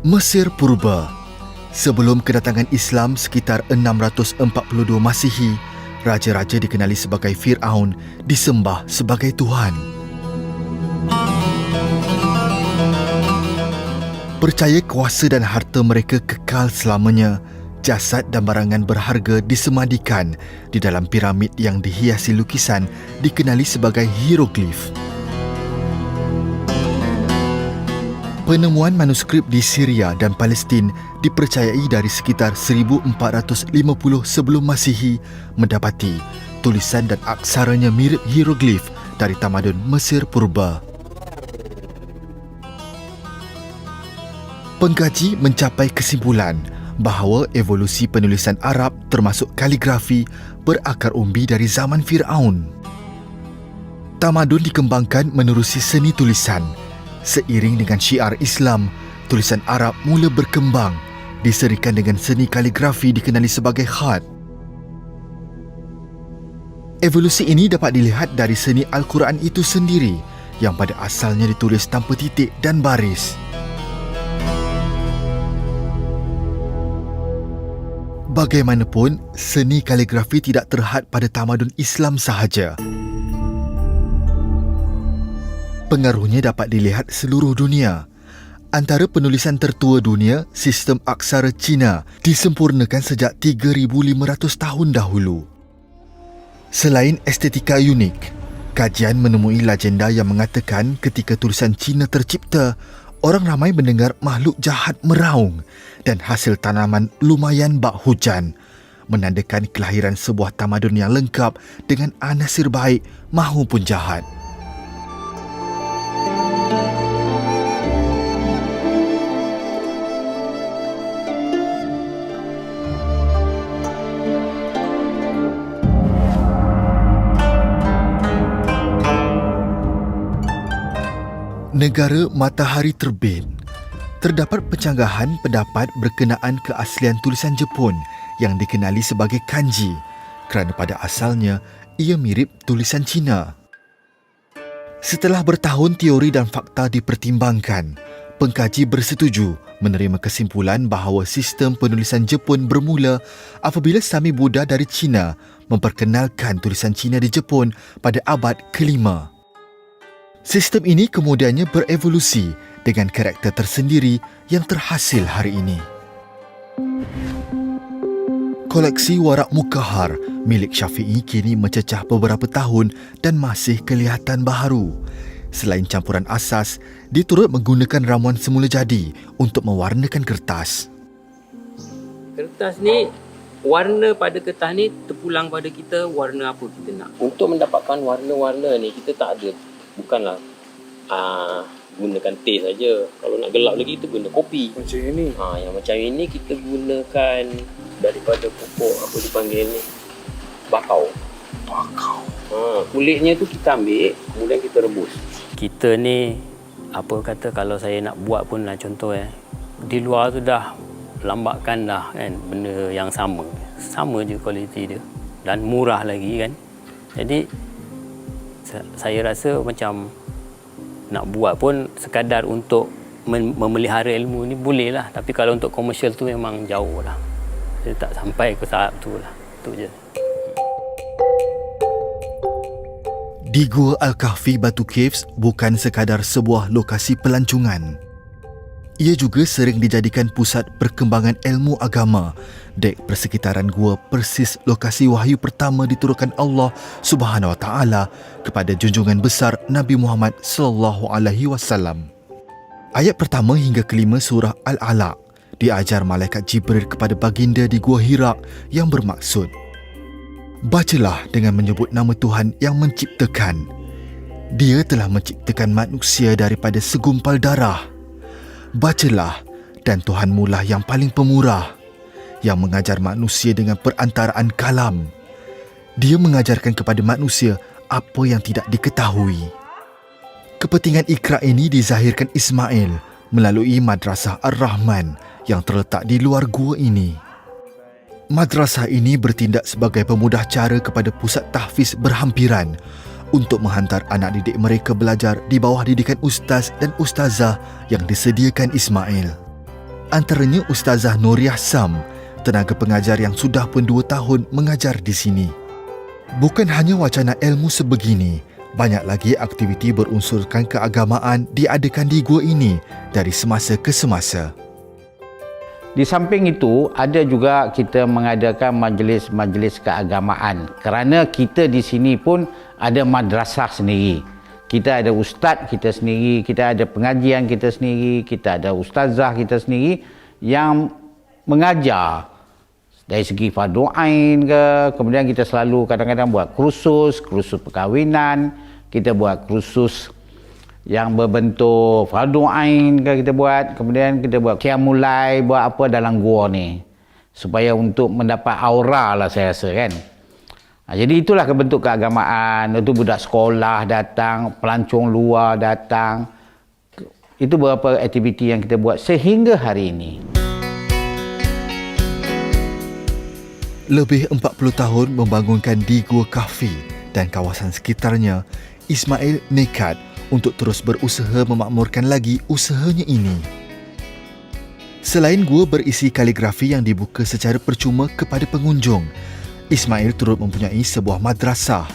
Mesir Purba. Sebelum kedatangan Islam sekitar 642 Masihi, raja-raja dikenali sebagai Fir'aun disembah sebagai Tuhan. Percaya kuasa dan harta mereka kekal selamanya, jasad dan barangan berharga disemadikan di dalam piramid yang dihiasi lukisan dikenali sebagai hieroglif. Penemuan manuskrip di Syria dan Palestin dipercayai dari sekitar 1450 sebelum Masihi mendapati tulisan dan aksaranya mirip hieroglif dari tamadun Mesir Purba. Pengkaji mencapai kesimpulan bahawa evolusi penulisan Arab termasuk kaligrafi berakar umbi dari zaman Fir'aun. Tamadun dikembangkan menerusi seni tulisan. Seiring dengan syiar Islam, tulisan Arab mula berkembang, diserikan dengan seni kaligrafi dikenali sebagai khat. Evolusi ini dapat dilihat dari seni Al-Quran itu sendiri yang pada asalnya ditulis tanpa titik dan baris. Bagaimanapun, seni kaligrafi tidak terhad pada tamadun Islam sahaja. Pengaruhnya dapat dilihat seluruh dunia. Antara penulisan tertua dunia, sistem aksara Cina disempurnakan sejak 3,500 tahun dahulu. Selain estetika unik, kajian menemui legenda yang mengatakan ketika tulisan Cina tercipta, orang ramai mendengar makhluk jahat meraung dan hasil tanaman lumayan bak hujan, menandakan kelahiran sebuah tamadun yang lengkap dengan anasir baik mahupun jahat. Negara matahari terbit. Terdapat pencanggahan pendapat berkenaan keaslian tulisan Jepun yang dikenali sebagai kanji kerana pada asalnya ia mirip tulisan Cina. Setelah bertahun teori dan fakta dipertimbangkan, pengkaji bersetuju menerima kesimpulan bahawa sistem penulisan Jepun bermula apabila Sami Buddha dari Cina memperkenalkan tulisan Cina di Jepun pada abad ke-5. Sistem ini kemudiannya berevolusi dengan karakter tersendiri yang terhasil hari ini. Koleksi warak mukahar milik Syafi'i kini mencecah beberapa tahun dan masih kelihatan baharu. Selain campuran asas, dia turut menggunakan ramuan semula jadi untuk mewarnakan kertas. Kertas ni, warna pada kertas ni terpulang pada kita warna apa kita nak. Untuk mendapatkan warna-warna ni kita tak ada, bukanlah gunakan teh saja. Kalau nak gelap lagi kita guna kopi. Macam ini. Yang macam ini kita gunakan daripada pokok apa dipanggil ni, bakau. Kulitnya tu kita ambil, kemudian kita rebus. Kita ni apa kata, kalau saya nak buat pun lah contoh di luar tu dah lambatkan dah kan, benda yang sama je kualiti dia dan murah lagi kan. Jadi saya rasa macam nak buat pun sekadar untuk memelihara ilmu ni boleh lah, tapi kalau untuk komersial tu memang jauh lah. Saya tak sampai ke tahap tu lah. Tu je. Di Gua Al-Kahfi Batu Caves bukan sekadar sebuah lokasi pelancongan. Ia juga sering dijadikan pusat perkembangan ilmu agama. Dek persekitaran gua persis lokasi wahyu pertama diturunkan Allah Subhanahu Wa Taala kepada junjungan besar Nabi Muhammad sallallahu alaihi wasallam. Ayat pertama hingga kelima surah Al-Alaq diajar malaikat Jibril kepada baginda di Gua Hira yang bermaksud, bacalah dengan menyebut nama Tuhan yang menciptakan. Dia telah menciptakan manusia daripada segumpal darah. Bacalah, dan Tuhanmu lah yang paling pemurah, yang mengajar manusia dengan perantaraan kalam. Dia mengajarkan kepada manusia apa yang tidak diketahui. Kepentingan Iqra ini dizahirkan Ismail melalui Madrasah Ar-Rahman yang terletak di luar gua ini. Madrasah ini bertindak sebagai pemudah cara kepada pusat tahfiz berhampiran untuk menghantar anak didik mereka belajar di bawah didikan ustaz dan ustazah yang disediakan Ismail. Antaranya Ustazah Nuriah Sam, tenaga pengajar yang sudah pun 2 tahun mengajar di sini. Bukan hanya wacana ilmu sebegini, banyak lagi aktiviti berunsurkan keagamaan diadakan di gua ini dari semasa ke semasa. Di samping itu, ada juga kita mengadakan majlis-majlis keagamaan kerana kita di sini pun ada madrasah sendiri. Kita ada ustaz kita sendiri, kita ada pengajian kita sendiri, kita ada ustazah kita sendiri yang mengajar dari segi fardu ain ke, kemudian kita selalu kadang-kadang buat kursus perkahwinan, kita buat kursus yang berbentuk fardu ain ke kita buat, kemudian kita buat qiyamul lail, buat apa dalam gua ni supaya untuk mendapat aura lah saya rasa kan. Jadi itulah bentuk keagamaan. Itu budak sekolah datang, pelancong luar datang. Itu beberapa aktiviti yang kita buat sehingga hari ini. Lebih 40 tahun membangunkan di Gua Kahfi dan kawasan sekitarnya, Ismail nekat untuk terus berusaha memakmurkan lagi usahanya ini. Selain gua berisi kaligrafi yang dibuka secara percuma kepada pengunjung, Ismail turut mempunyai sebuah madrasah,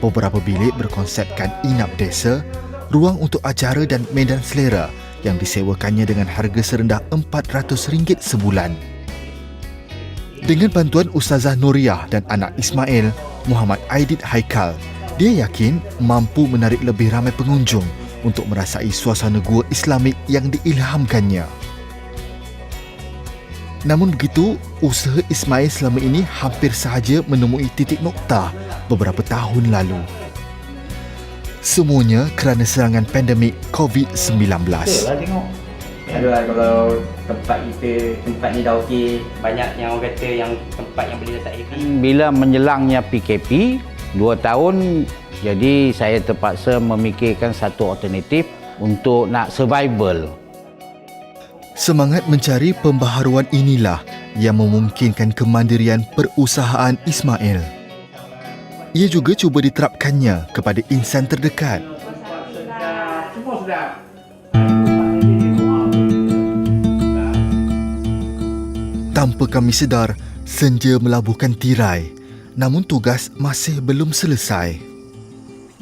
beberapa bilik berkonsepkan inap desa, ruang untuk acara dan medan selera yang disewakannya dengan harga serendah RM400 sebulan. Dengan bantuan Ustazah Nuriah dan anak Ismail, Muhammad Aidit Haikal, dia yakin mampu menarik lebih ramai pengunjung untuk merasai suasana gua Islamik yang diilhamkannya. Namun begitu, usaha Ismail selama ini hampir sahaja menemui titik noktah beberapa tahun lalu. Semuanya kerana serangan pandemik COVID-19. Betul lah tengok. Aduh, kalau tempat ni dah okey, banyak yang orang kata yang tempat yang boleh letak AV. Bila menjelangnya PKP 2 tahun, jadi saya terpaksa memikirkan satu alternatif untuk nak survival. Semangat mencari pembaharuan inilah yang memungkinkan kemandirian perusahaan Ismail. Ia juga cuba diterapkannya kepada insan terdekat. Tanpa kami sedar, senja melabuhkan tirai, namun tugas masih belum selesai.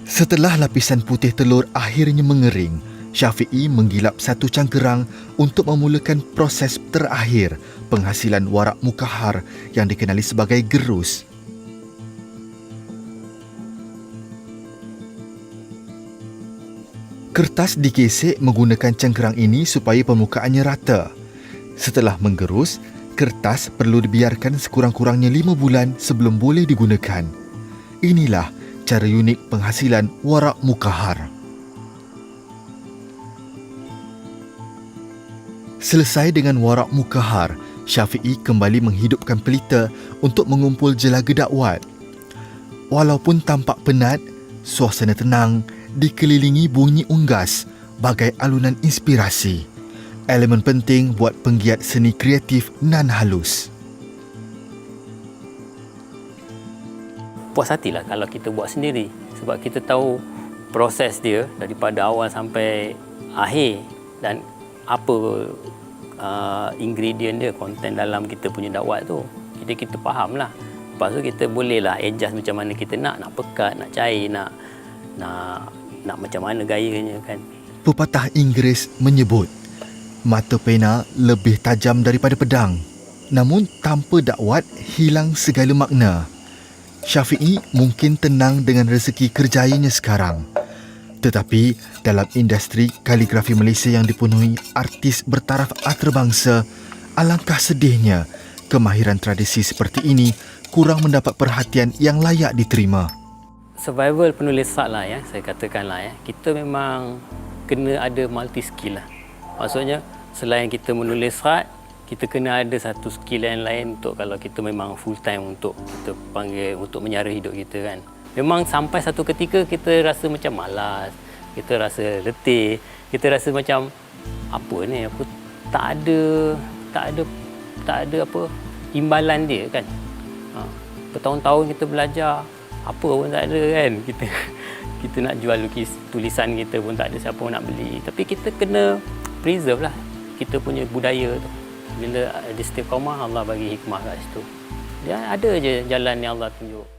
Setelah lapisan putih telur akhirnya mengering, Syafi'i menggilap satu cangkerang untuk memulakan proses terakhir penghasilan warak mukahar yang dikenali sebagai gerus. Kertas digesek menggunakan cangkerang ini supaya permukaannya rata. Setelah menggerus, kertas perlu dibiarkan sekurang-kurangnya 5 bulan sebelum boleh digunakan. Inilah cara unik penghasilan warak mukahar. Selesai dengan warak mukahar, Syafi'i kembali menghidupkan pelita untuk mengumpul jelaga dakwat. Walaupun tampak penat, suasana tenang dikelilingi bunyi unggas bagai alunan inspirasi. Elemen penting buat penggiat seni kreatif nan halus. Puas hatilah kalau kita buat sendiri sebab kita tahu proses dia daripada awal sampai akhir dan apa ingredient dia, konten dalam kita punya dakwat tu. Jadi kita faham lah. Lepas tu kita bolehlah adjust macam mana kita nak pekat, nak cair, nak macam mana gayanya kan. Pepatah Inggeris menyebut, mata pena lebih tajam daripada pedang. Namun tanpa dakwat hilang segala makna. Syafi'i mungkin tenang dengan rezeki kerjayanya sekarang. Tetapi dalam industri kaligrafi Malaysia yang dipenuhi artis bertaraf antarabangsa, alangkah sedihnya kemahiran tradisi seperti ini kurang mendapat perhatian yang layak diterima. Survival penulis sat lah ya, saya katakanlah ya. Kita memang kena ada multi skill lah. Maksudnya selain kita menulis sat, kita kena ada satu skill yang lain untuk kalau kita memang full time untuk kita panggil untuk menyara hidup kita kan. Memang sampai satu ketika kita rasa macam malas, kita rasa letih, kita rasa macam apa ni, aku tak ada apa imbalan dia kan. Bertahun-tahun kita belajar, apa pun tak ada kan. Kita nak jual tulisan kita pun tak ada siapa nak beli. Tapi kita kena preserve lah kita punya budaya tu. Bila istiqamah, Allah bagi hikmah kat situ. Dia ada je jalan yang Allah tunjuk.